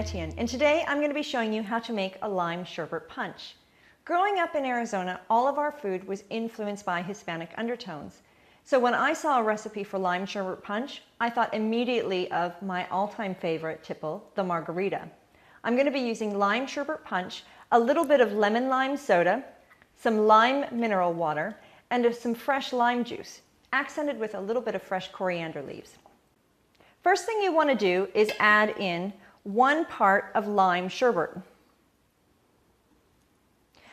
Etienne, and today I'm going to be showing you how to make a lime sherbet punch. Growing up in Arizona, all of our food was influenced by Hispanic undertones. So when I saw a recipe for lime sherbet punch, I thought immediately of my all-time favorite tipple, the margarita. I'm going to be using lime sherbet punch, a little bit of lemon lime soda, some lime mineral water, and some fresh lime juice, accented with a little bit of fresh coriander leaves. First thing you want to do is add in 1 part of lime sherbet.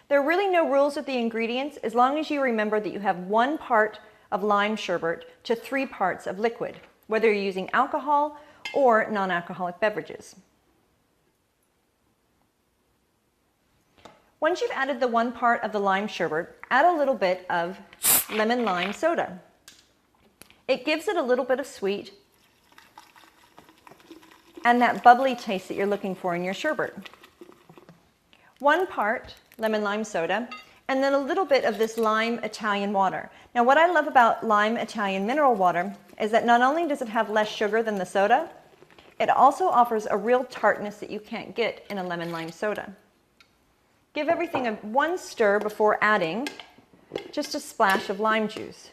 There are really no rules with the ingredients as long as you remember that you have 1 part of lime sherbet to 3 parts of liquid, whether you're using alcohol or non-alcoholic beverages. Once you've added the 1 part of the lime sherbet, add a little bit of lemon lime soda. It gives it a little bit of sweet and that bubbly taste that you're looking for in your sherbet. 1 part lemon lime soda, and then a little bit of this lime Italian water. Now what I love about lime Italian mineral water is that not only does it have less sugar than the soda, it also offers a real tartness that you can't get in a lemon lime soda. Give everything one stir before adding just a splash of lime juice.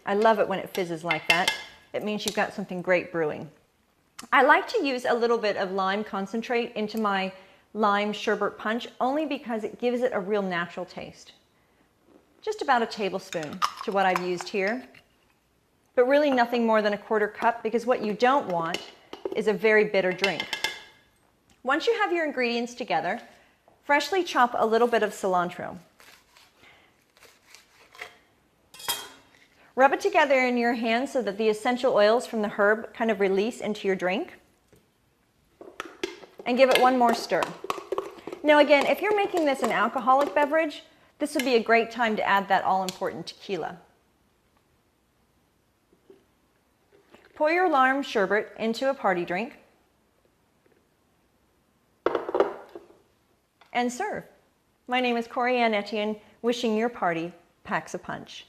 I love it when it fizzes like that. It means you've got something great brewing. I like to use a little bit of lime concentrate into my lime sherbet punch only because it gives it a real natural taste. Just about a tablespoon to what I've used here, but really nothing more than a 1/4 cup because what you don't want is a very bitter drink. Once you have your ingredients together, freshly chop a little bit of cilantro. Rub it together in your hand so that the essential oils from the herb kind of release into your drink. And give it 1 more stir. Now again, if you're making this an alcoholic beverage, this would be a great time to add that all-important tequila. Pour your lime sherbet into a party drink and serve. My name is Etienne, wishing your party packs a punch.